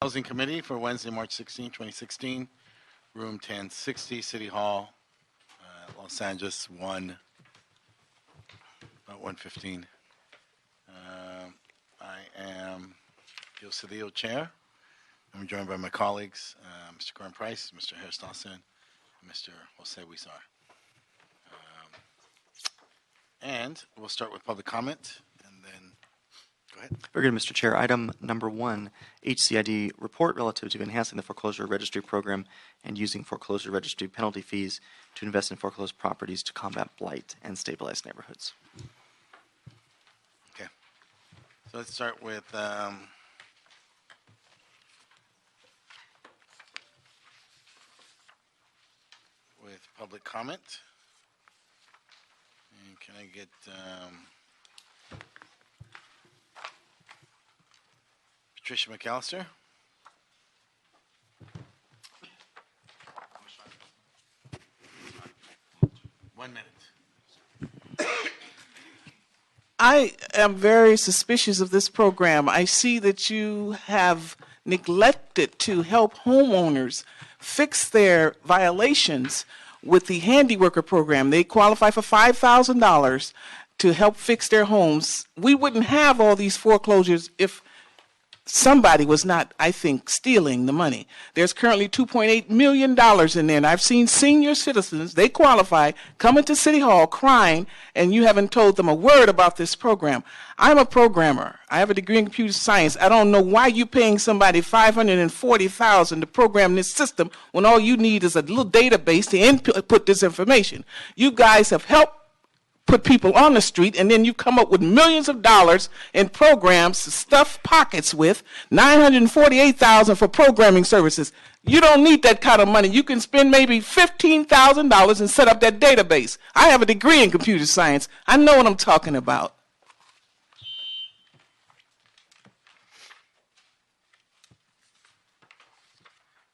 Housing Committee for Wednesday, March 16, 2016, room 1060, City Hall, Los Angeles, about 1:15. I am Gil Cedillo, Chair. I'm joined by my colleagues, Mr. Gordon Price, Mr. Harris Dawson, and Mr. Jose Huizar. And we'll start with public comment, and then go ahead. Very good, Mr. Chair. Item number 1, HCID report relative to enhancing the foreclosure registry program and using foreclosure registry penalty fees to invest in foreclosed properties to combat blight and stabilize neighborhoods. Okay. So let's start with public comment. And can I get Patricia McAllister? 1 minute. I am very suspicious of this program. I see that you have neglected to help homeowners fix their violations with the handiworker program. They qualify for $5,000 to help fix their homes. We wouldn't have all these foreclosures if somebody was not, I think, stealing the money. There's currently $2.8 million in there, and I've seen senior citizens, they qualify, coming to City Hall crying, and you haven't told them a word about this program. I'm a programmer. I have a degree in computer science. I don't know why you're paying somebody $540,000 to program this system when all you need is a little database to input this information. You guys have helped put people on the street, and then you come up with millions of dollars in programs to stuff pockets with, $948,000 for programming services. You don't need that kind of money. You can spend maybe $15,000 and set up that database. I have a degree in computer science. I know what I'm talking about.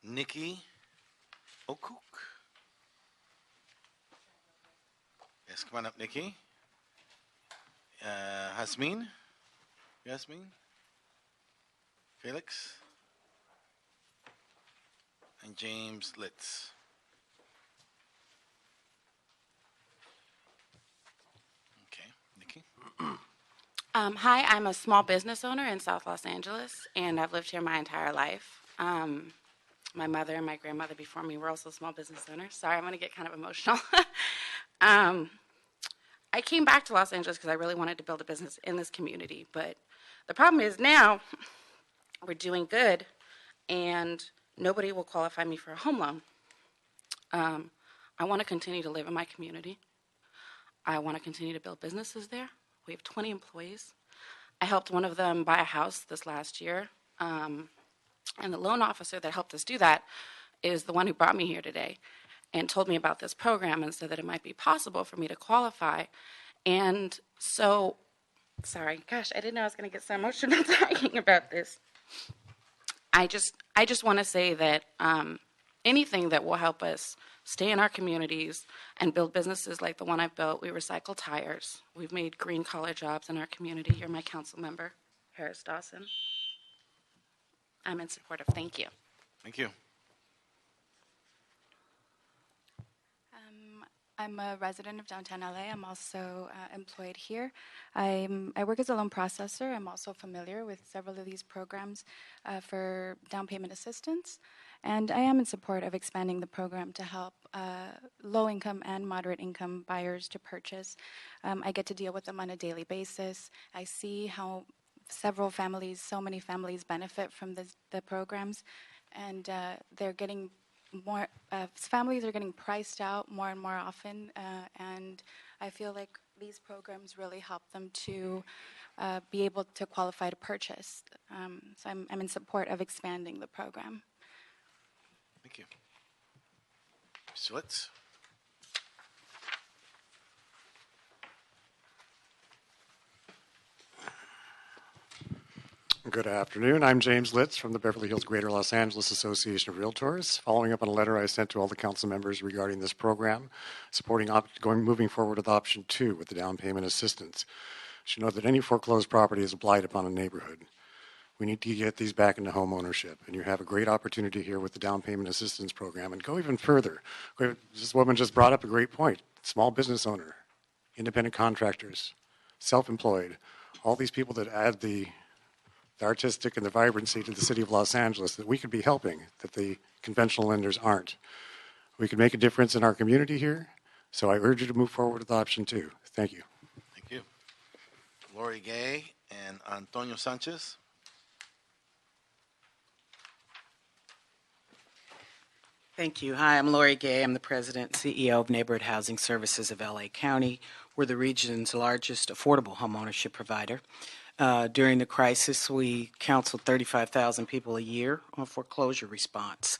Nikki O'Cook. Yes, come on up, Nikki. Hasmin? Yasmin? Felix? And James Litz. Okay, Nikki. Hi, I'm a small business owner in South Los Angeles, and I've lived here my entire life. My mother and my grandmother before me were also small business owners. Sorry, I'm going to get kind of emotional. I came back to Los Angeles because I really wanted to build a business in this community, but the problem is now we're doing good, and nobody will qualify me for a home loan. I want to continue to live in my community. I want to continue to build businesses there. We have 20 employees. I helped one of them buy a house this last year, and the loan officer that helped us do that is the one who brought me here today and told me about this program and said that it might be possible for me to qualify. And so, sorry, gosh, I didn't know I was going to get so emotional talking about this. I just want to say that anything that will help us stay in our communities and build businesses like the one I've built. We recycle tires. We've made green-collar jobs in our community. You're my council member, Harris Dawson. I'm in support of. Thank you. Thank you. I'm a resident of downtown LA. I'm also employed here. I work as a loan processor. I'm also familiar with several of these programs for down payment assistance. And I am in support of expanding the program to help low-income and moderate-income buyers to purchase. I get to deal with them on a daily basis. I see how so many families benefit from the programs, and they're getting more, families are getting priced out more and more often, and I feel like these programs really help them to be able to qualify to purchase. So I'm in support of expanding the program. Thank you. Mr. Litz. Good afternoon. I'm James Litz from the Beverly Hills Greater Los Angeles Association of Realtors, following up on a letter I sent to all the council members regarding this program, supporting moving forward with option 2 with the down payment assistance. You should know that any foreclosed property is a blight upon a neighborhood. We need to get these back into home ownership. And you have a great opportunity here with the down payment assistance program. And go even further. This woman just brought up a great point. Small business owner, independent contractors, self-employed, all these people that add the artistic and the vibrancy to the city of Los Angeles that we could be helping, that the conventional lenders aren't. We can make a difference in our community here, so I urge you to move forward with option 2. Thank you. Thank you. Lori Gay and Antonio Sanchez. Thank you. Hi, I'm Lori Gay. I'm the president and CEO of Neighborhood Housing Services of LA County. We're the region's largest affordable homeownership provider. During the crisis, we counseled 35,000 people a year on foreclosure response.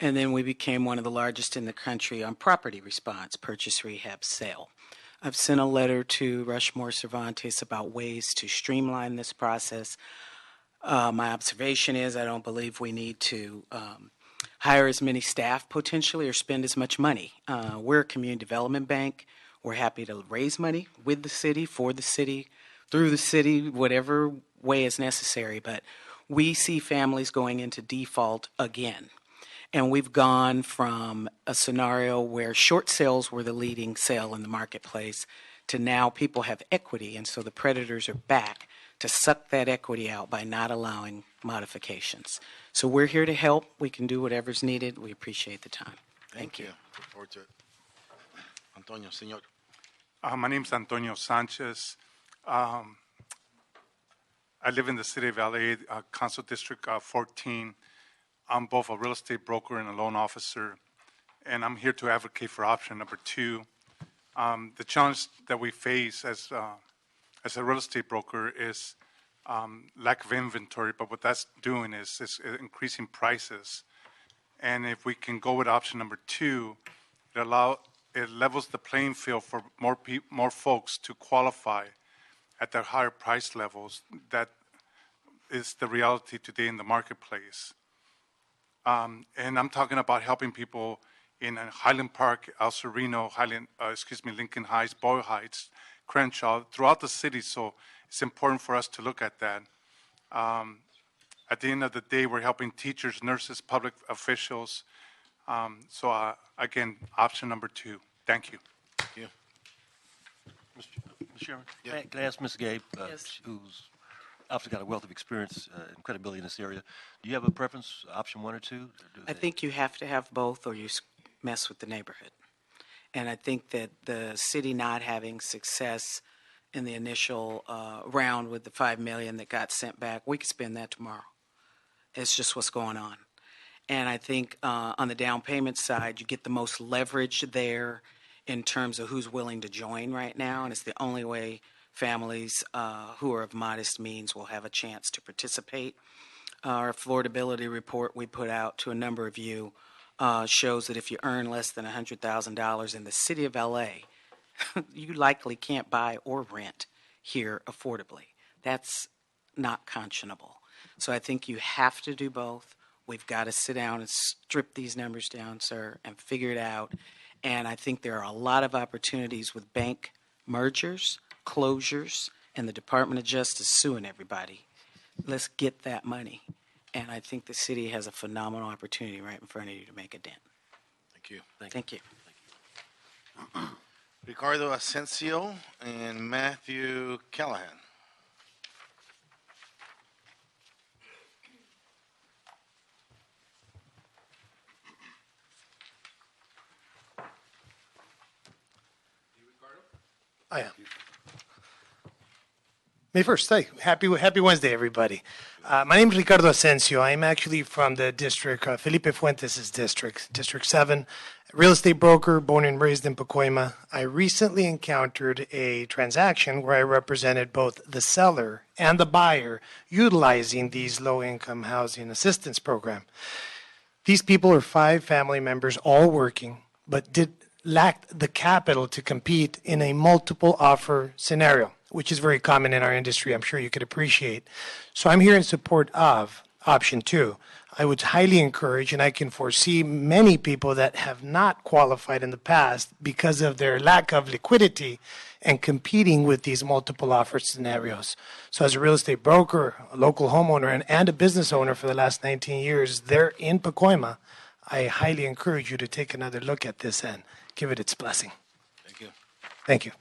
And then we became one of the largest in the country on property response, purchase, rehab, sale. I've sent a letter to Rushmore Cervantes about ways to streamline this process. My observation is I don't believe we need to hire as many staff potentially or spend as much money. We're a community development bank. We're happy to raise money with the city, for the city, through the city, whatever way is necessary. But we see families going into default again. And we've gone from a scenario where short sales were the leading sale in the marketplace to now people have equity, and so the predators are back to suck that equity out by not allowing modifications. So we're here to help. We can do whatever's needed. We appreciate the time. Thank you. Look forward to it. Antonio, señor. My name is Antonio Sanchez. I live in the city of LA, Council District 14. I'm both a real estate broker and a loan officer, and I'm here to advocate for option number 2. The challenge that we face as a real estate broker is lack of inventory, but what that's doing is increasing prices. And if we can go with option number 2, it levels the playing field for more folks to qualify at their higher price levels. That is the reality today in the marketplace. And I'm talking about helping people in Highland Park, El Sereno, Lincoln Heights, Boyle Heights, Crenshaw, throughout the city. So it's important for us to look at that. At the end of the day, we're helping teachers, nurses, public officials. Again, option number 2. Thank you. Thank you. Mr. Chairman, Yeah. can I ask Ms. Gabe, Yes. who's obviously got a wealth of experience and credibility in this area, do you have a preference, option 1 or 2? I think you have to have both or you mess with the neighborhood. And I think that the city not having success in the initial round with the $5 million that got sent back, we could spend that tomorrow. It's just what's going on. And I think on the down payment side, you get the most leverage there in terms of who's willing to join right now. And it's the only way families who are of modest means will have a chance to participate. Our affordability report we put out to a number of you shows that if you earn less than $100,000 in the city of LA, you likely can't buy or rent here affordably. That's not conscionable. So I think you have to do both. We've got to sit down and strip these numbers down, sir, and figure it out. And I think there are a lot of opportunities with bank mergers, closures, and the Department of Justice suing everybody. Let's get that money. And I think the city has a phenomenal opportunity right in front of you to make a dent. Thank you. Thank you. Ricardo Asensio and Matthew Callahan. I am. May 1st, hey, happy Wednesday, everybody. My name is Ricardo Asensio. I'm actually from the district, Felipe Fuentes' district, District 7, real estate broker, born and raised in Pacoima. I recently encountered a transaction where I represented both the seller and the buyer utilizing these low-income housing assistance program. These people are 5 family members, all working, but lacked the capital to compete in a multiple offer scenario, which is very common in our industry, I'm sure you could appreciate. So I'm here in support of option 2. I would highly encourage, and I can foresee many people that have not qualified in the past because of their lack of liquidity and competing with these multiple offer scenarios. So as a real estate broker, a local homeowner, and a business owner for the last 19 years, there in Pacoima, I highly encourage you to take another look at this and give it its blessing. Thank you. Thank you.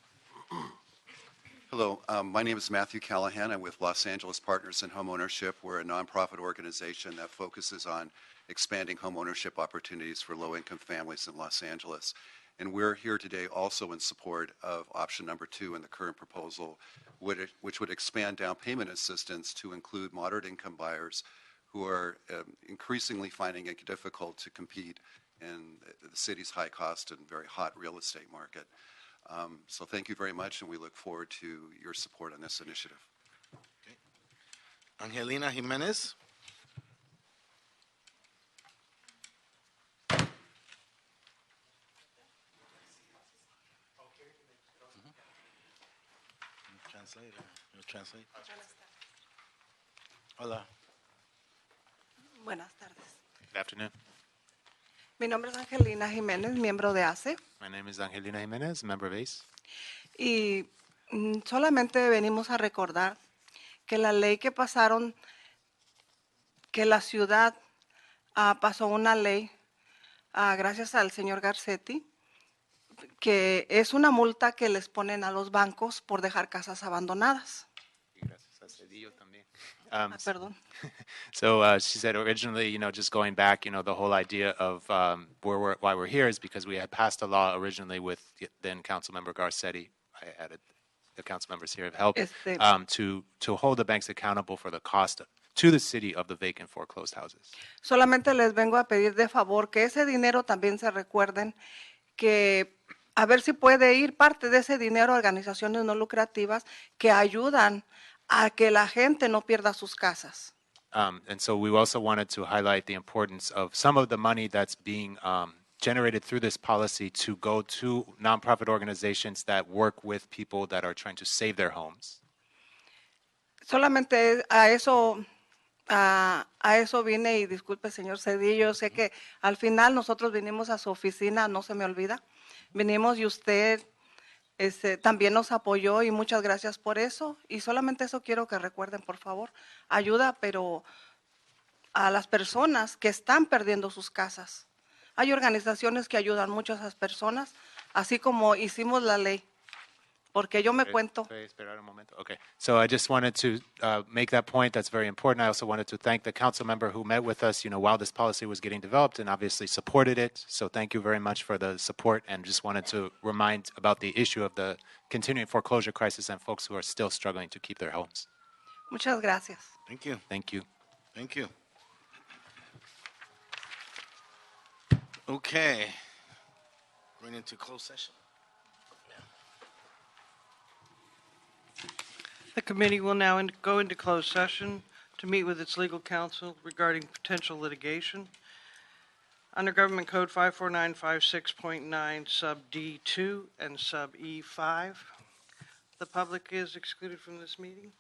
Hello, my name is Matthew Callahan. I'm with Los Angeles Partners in Homeownership. We're a nonprofit organization that focuses on expanding homeownership opportunities for low-income families in Los Angeles. And we're here today also in support of option number 2 in the current proposal, which would expand down payment assistance to include moderate-income buyers who are increasingly finding it difficult to compete in the city's high-cost and very hot real estate market. So thank you very much, and we look forward to your support on this initiative. Okay. Angelina Jimenez. Translate. Hola. Buenas tardes. Good afternoon. Mi nombre es Angelina Jiménez, miembro de ACE. My name is Angelina Jimenez, member of ACE. Y solamente venimos a recordar que la ley que pasaron, que la ciudad pasó una ley, gracias al señor Garcetti, que es una multa que les ponen a los bancos por dejar casas abandonadas. Perdón. So she said originally, just going back, the whole idea of why we're here is because we had passed a law originally with then Councilmember Garcetti. I added the council members here have helped to hold the banks accountable for the cost to the city of the vacant foreclosed houses. Solamente les vengo a pedir de favor que ese dinero también se recuerden que a ver si puede ir parte de ese dinero a organizaciones no lucrativas que ayudan a que la gente no pierda sus casas. And so we also wanted to highlight the importance of some of the money that's being generated through this policy to go to nonprofit organizations that work with people that are trying to save their homes. Solamente a eso vine y disculpe, señor Cedillo, sé que al final nosotros vinimos a su oficina, no se me olvida, vinimos y usted también nos apoyó y muchas gracias por eso. Y solamente eso quiero que recuerden, por favor. Ayuda, pero a las personas que están perdiendo sus casas. Hay organizaciones que ayudan mucho a esas personas, así como hicimos la ley. Porque yo me cuento. Okay, so I just wanted to make that point. That's very important. I also wanted to thank the council member who met with us, while this policy was getting developed and obviously supported it. So thank you very much for the support, and just wanted to remind about the issue of the continuing foreclosure crisis and folks who are still struggling to keep their homes. Muchas gracias. Thank you. Thank you. Thank you. Okay. Going into closed session. The committee will now go into closed session to meet with its legal counsel regarding potential litigation. Under Government Code 54956.9 sub D2 and sub E5, the public is excluded from this meeting.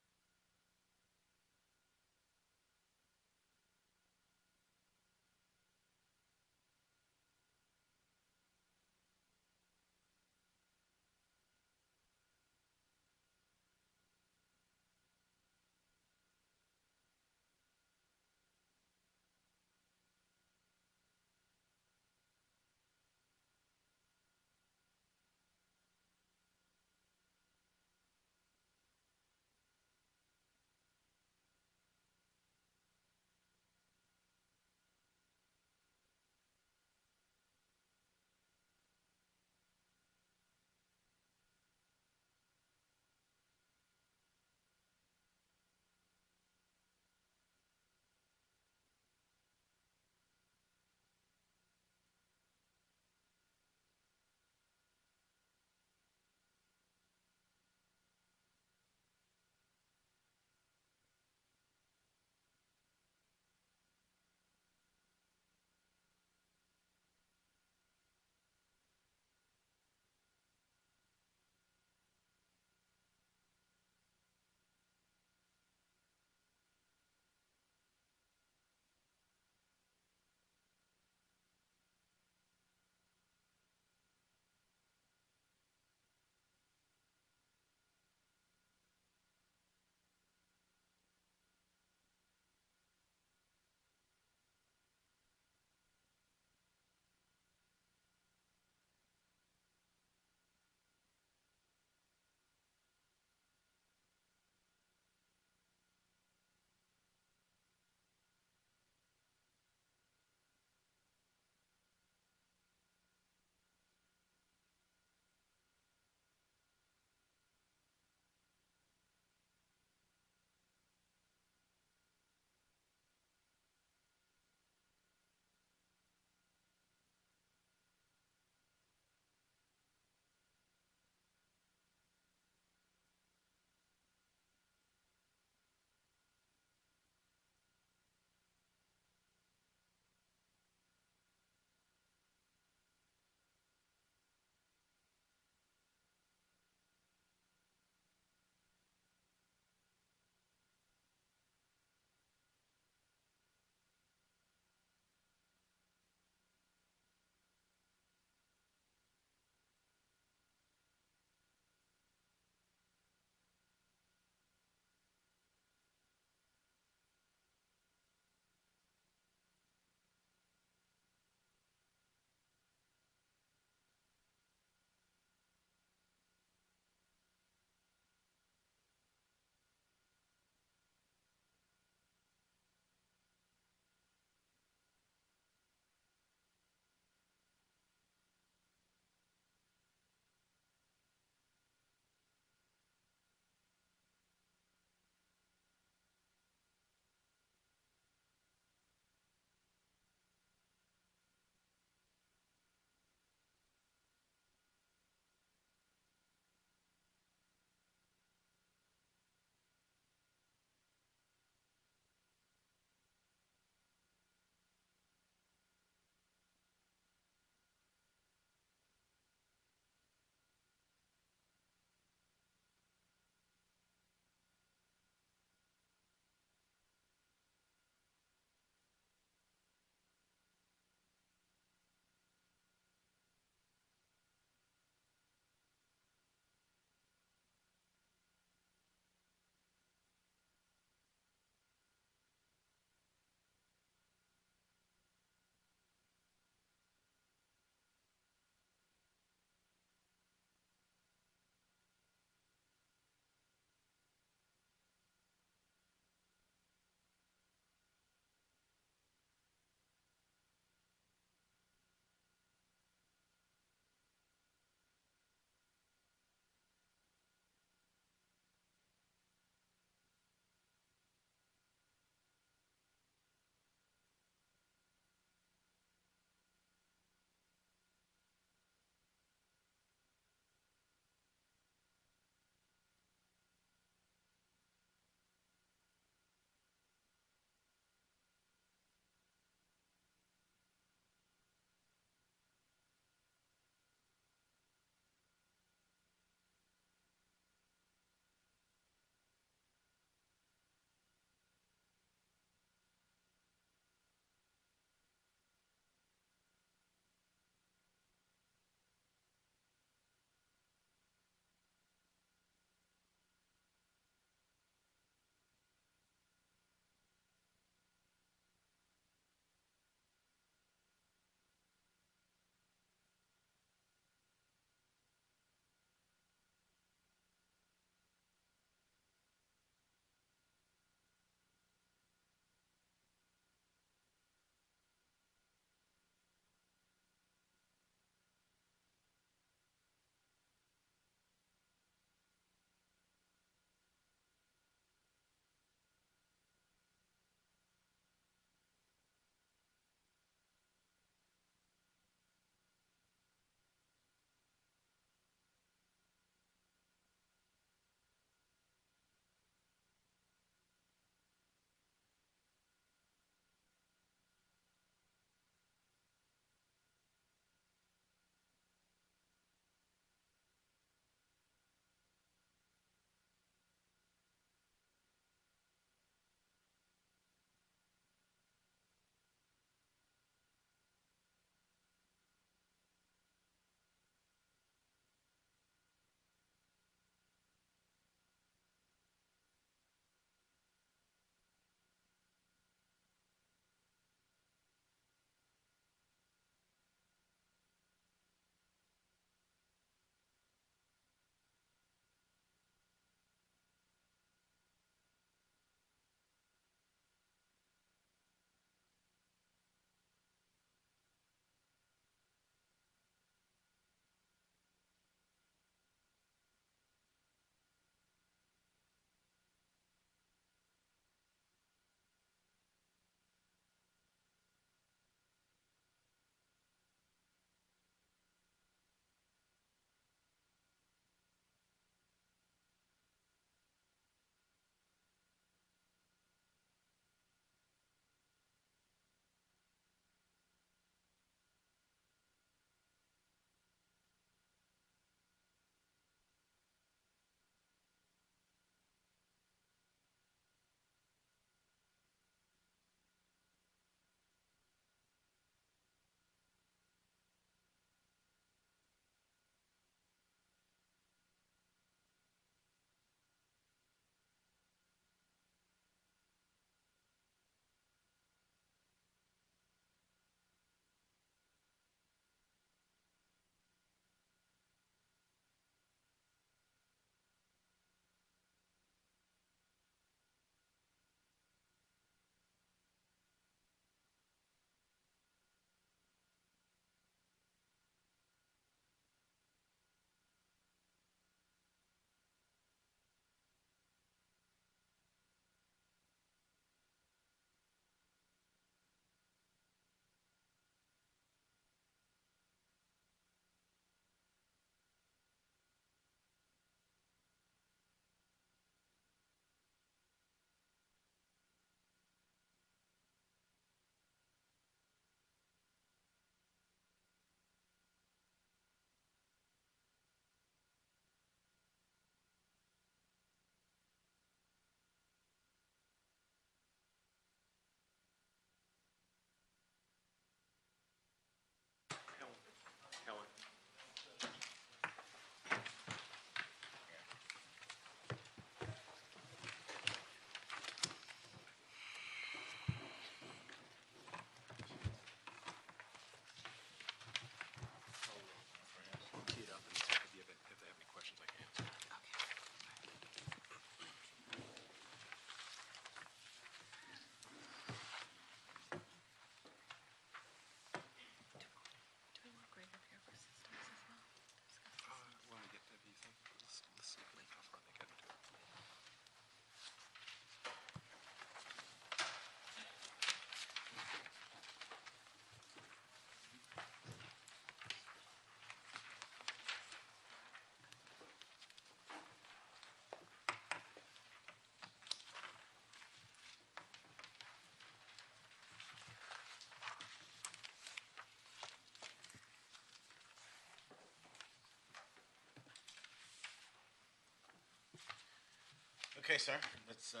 Okay, sir. Let's go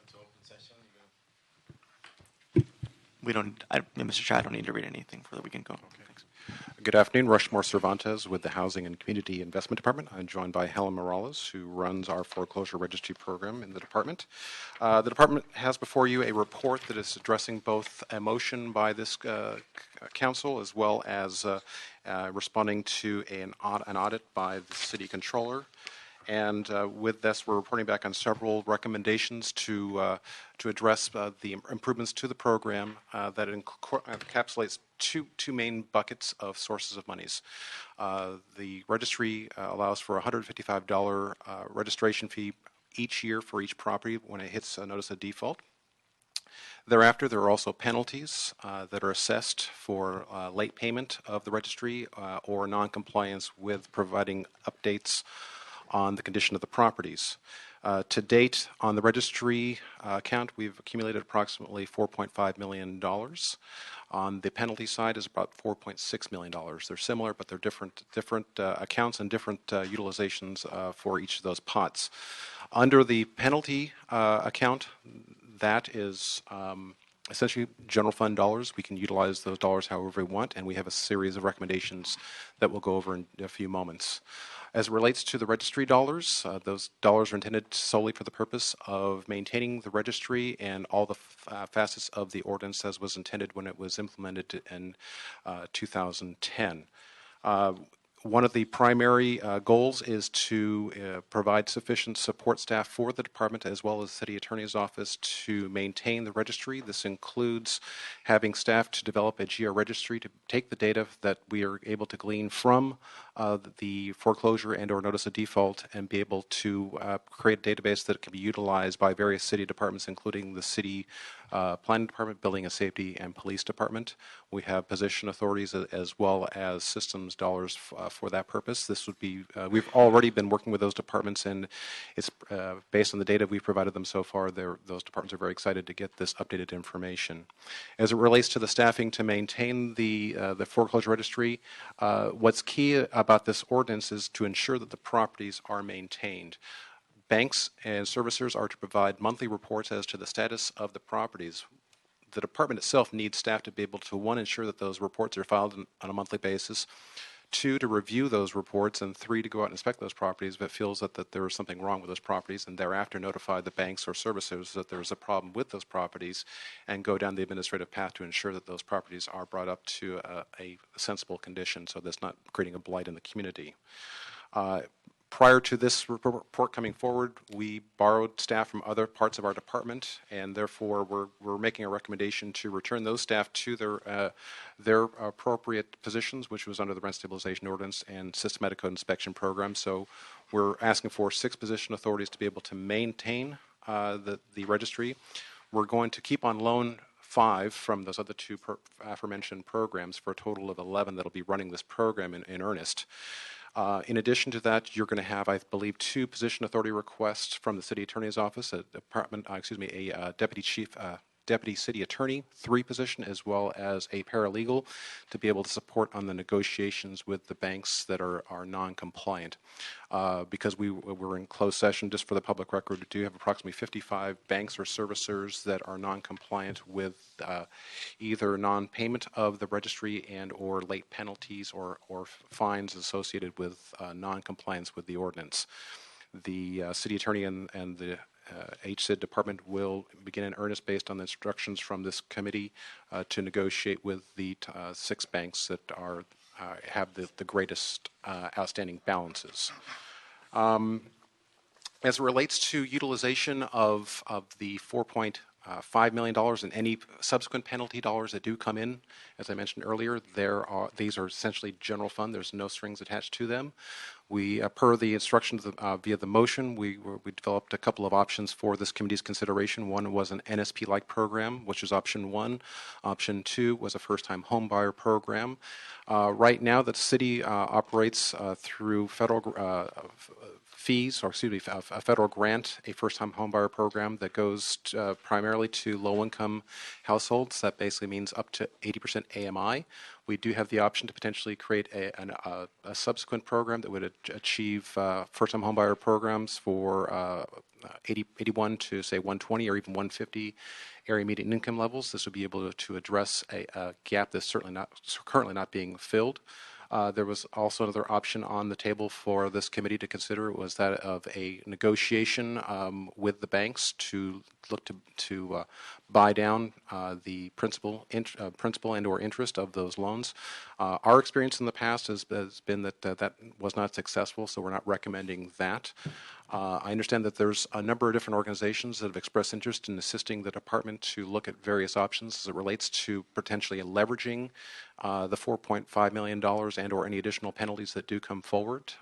into open session. We don't, Mr. Chair, I don't need to read anything further. We can go. Thanks. Good afternoon, Rushmore Cervantes with the Housing and Community Investment Department. I'm joined by Helen Morales, who runs our foreclosure registry program in the department. The department has before you a report that is addressing both a motion by this council as well as responding to an audit by the city controller. And with this, we're reporting back on several recommendations to address the improvements to the program that encapsulates two main buckets of sources of monies. The registry allows for a $155 registration fee each year for each property when it hits a notice of default. Thereafter, there are also penalties that are assessed for late payment of the registry or noncompliance with providing updates on the condition of the properties. To date, on the registry account, we've accumulated approximately $4.5 million. On the penalty side is about $4.6 million. They're similar, but they're different accounts and different utilizations for each of those pots. Under the penalty account, that is essentially general fund dollars. We can utilize those dollars however we want, and we have a series of recommendations that we'll go over in a few moments. As it relates to the registry dollars, those dollars are intended solely for the purpose of maintaining the registry and all the facets of the ordinance as was intended when it was implemented in 2010. One of the primary goals is to provide sufficient support staff for the department as well as the city attorney's office to maintain the registry. This includes having staff to develop a geo-registry to take the data that we are able to glean from the foreclosure and or notice of default and be able to create a database that can be utilized by various city departments, including the city planning department, building and safety, and police department. We have position authorities as well as systems dollars for that purpose. This would be, we've already been working with those departments, and it's based on the data we've provided them so far, those departments are very excited to get this updated information. As it relates to the staffing to maintain the foreclosure registry, what's key about this ordinance is to ensure that the properties are maintained. Banks and servicers are to provide monthly reports as to the status of the properties. The department itself needs staff to be able to, one, ensure that those reports are filed on a monthly basis, two, to review those reports, and three, to go out and inspect those properties if it feels that there is something wrong with those properties, and thereafter notify the banks or servicers that there is a problem with those properties and go down the administrative path to ensure that those properties are brought up to a sensible condition so that's not creating a blight in the community. Prior to this report coming forward, we borrowed staff from other parts of our department, and therefore we're making a recommendation to return those staff to their appropriate positions, which was under the Rent Stabilization Ordinance and Systematic Code Inspection Program. So we're asking for 6 position authorities to be able to maintain the registry. We're going to keep on loan 5 from those other 2 aforementioned programs for a total of 11 that will be running this program in earnest. In addition to that, you're going to have, I believe, 2 position authority requests from the city attorney's office, a deputy city attorney 3 position, as well as a paralegal to be able to support on the negotiations with the banks that are non-compliant. Because we're in closed session, just for the public record, we do have approximately 55 banks or servicers that are non-compliant with either non-payment of the registry and or late penalties or fines associated with non-compliance with the ordinance. The city attorney and the HCID department will begin in earnest based on the instructions from this committee to negotiate with the 6 banks that have the greatest outstanding balances. As it relates to utilization of the $4.5 million and any subsequent penalty dollars that do come in, as I mentioned earlier, these are essentially general fund. There's no strings attached to them. We, per the instructions via the motion, we developed a couple of options for this committee's consideration. One was an NSP-like program, which is option 1. Option 2 was a first-time home buyer program. Right now, the city operates through federal fees, or excuse me, a federal grant, a first-time homebuyer program that goes primarily to low-income households. That basically means up to 80% AMI. We do have the option to potentially create a subsequent program that would achieve first-time homebuyer programs for 81 to say 120 or even 150 area median income levels. This would be able to address a gap that's currently not being filled. There was also another option on the table for this committee to consider. It was that of a negotiation with the banks to look to buy down the principal and or interest of those loans. Our experience in the past has been that that was not successful, so we're not recommending that. I understand that there's a number of different organizations that have expressed interest in assisting the department to look at various options as it relates to potentially leveraging the $4.5 million and or any additional penalties that do come forward.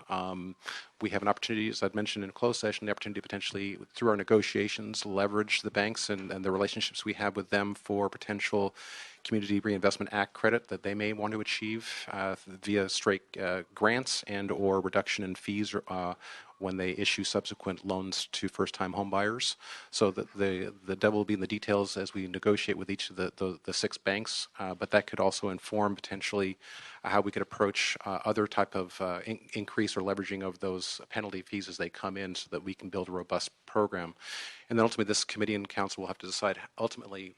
We have an opportunity, as I'd mentioned in closed session, the opportunity to potentially, through our negotiations, leverage the banks and the relationships we have with them for potential Community Reinvestment Act credit that they may want to achieve via straight grants and or reduction in fees when they issue subsequent loans to first-time home buyers. So that the devil will be in the details as we negotiate with each of the 6 banks, but that could also inform potentially how we could approach other type of increase or leveraging of those penalty fees as they come in so that we can build a robust program. And then ultimately this committee and council will have to decide ultimately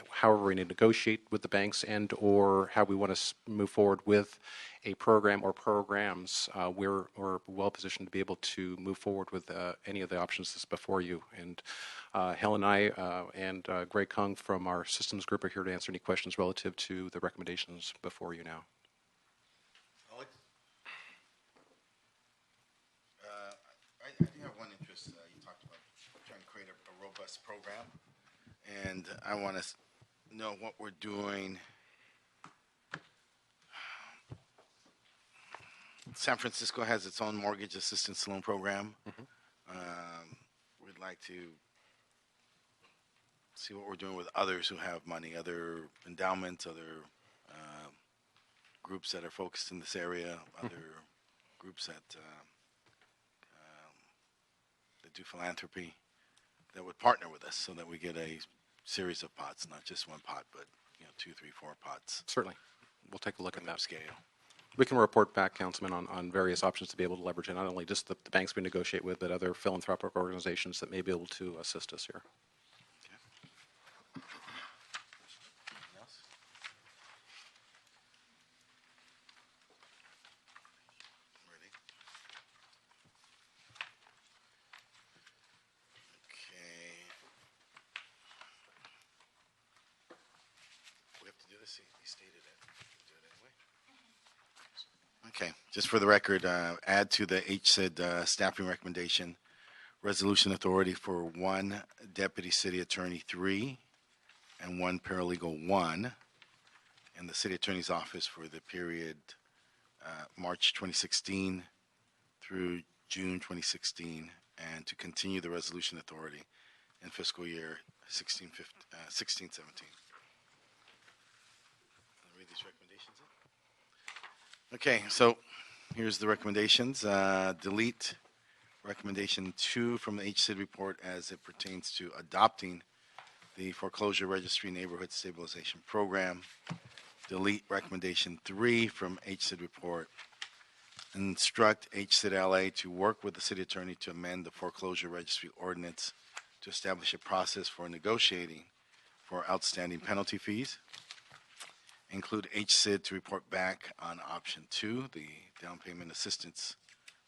however we negotiate with the banks and or how we want to move forward with a program or programs. We're well positioned to be able to move forward with any of the options that's before you. And Helen and I and Greg Kung from our systems group are here to answer any questions relative to the recommendations before you now. I do have one interest. You talked about trying to create a robust program, and I want to know what we're doing. San Francisco has its own mortgage assistance loan program. We'd like to see what we're doing with others who have money, other endowments, other groups that are focused in this area, other groups that do philanthropy that would partner with us so that we get a series of pots, not just one pot, but 2, 3, 4 pots. Certainly. We'll take a look at that. Scale. We can report back, Councilman, on various options to be able to leverage not only just the banks we negotiate with, but other philanthropic organizations that may be able to assist us here. Okay, just for the record, add to the HCID staffing recommendation, resolution authority for 1 deputy city attorney 3 and 1 paralegal 1 in the city attorney's office for the period March 2016 through June 2016, and to continue the resolution authority in fiscal year 16-17. Read these recommendations. Okay, so here's the recommendations. Delete recommendation 2 from the HCID report as it pertains to adopting the foreclosure registry neighborhood stabilization program. Delete recommendation 3 from HCID report. Instruct HCID LA to work with the city attorney to amend the foreclosure registry ordinance to establish a process for negotiating for outstanding penalty fees. Include HCID to report back on option 2, the down payment assistance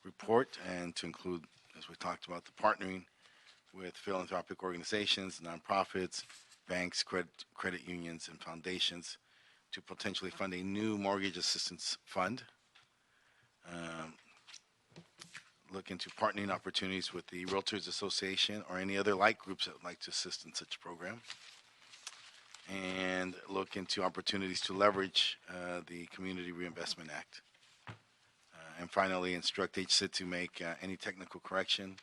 report, and to include, as we talked about, the partnering with philanthropic organizations, nonprofits, banks, credit unions, and foundations to potentially fund a new mortgage assistance fund. Look into partnering opportunities with the Realtors Association or any other like groups that would like to assist in such a program. And look into opportunities to leverage the Community Reinvestment Act. And finally, instruct HCID to make any technical correction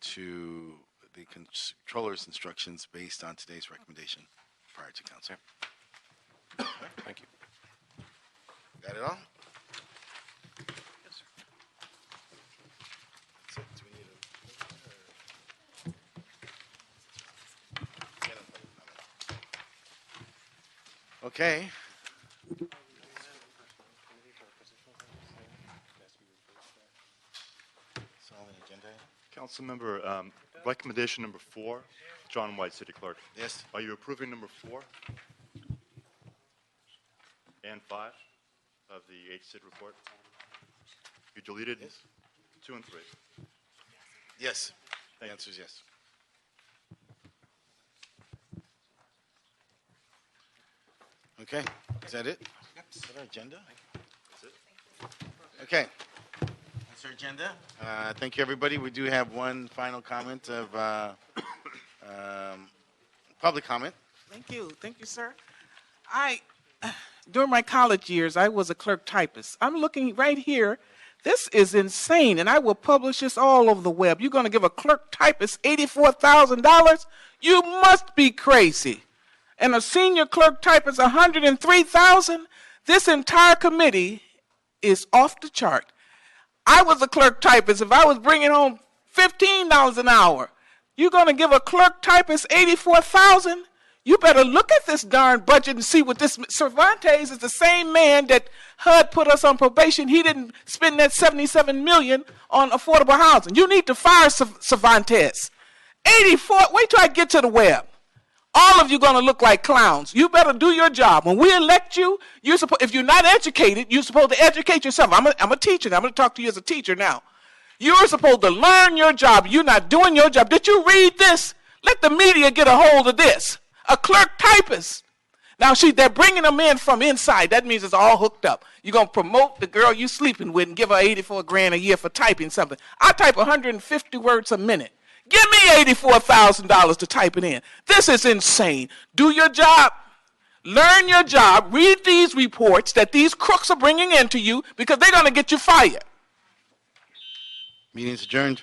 to the controller's instructions based on today's recommendation prior to council. Thank you. Got it all? Yes, sir. That's it. Do we need a... Okay. It's all on the agenda. Councilmember, recommendation number 4, John White, City Clerk. Yes. Are you approving number 4 and 5 of the HCID report? You deleted 2 and 3. Yes. The answer is yes. Okay. Is that it? Is that our agenda? That's it. Okay. That's our agenda. Thank you, everybody. We do have one final comment of public comment. Thank you. Thank you, sir. During my college years, I was a clerk typist. I'm looking right here. This is insane, and I will publish this all over the web. You're going to give a clerk typist $84,000? You must be crazy. And a senior clerk typist $103,000? This entire committee is off the chart. I was a clerk typist. If I was bringing home $15 an hour, you're going to give a clerk typist $84,000? You better look at this darn budget and see what this. Cervantes is the same man that HUD put us on probation. He didn't spend that $77 million on affordable housing. You need to fire Cervantes. 84. Wait till I get to the web. All of you going to look like clowns. You better do your job. When we elect you, if you're not educated, you're supposed to educate yourself. I'm a teacher. I'm going to talk to you as a teacher now. You're supposed to learn your job. You're not doing your job. Did you read this? Let the media get a hold of this. A clerk typist. Now, they're bringing them in from inside. That means it's all hooked up. You're going to promote the girl you're sleeping with and give her $84,000 a year for typing something. I type 150 words a minute. Give me $84,000 to type it in. This is insane. Do your job. Learn your job. Read these reports that these crooks are bringing into you because they're going to get you fired. Meeting's adjourned.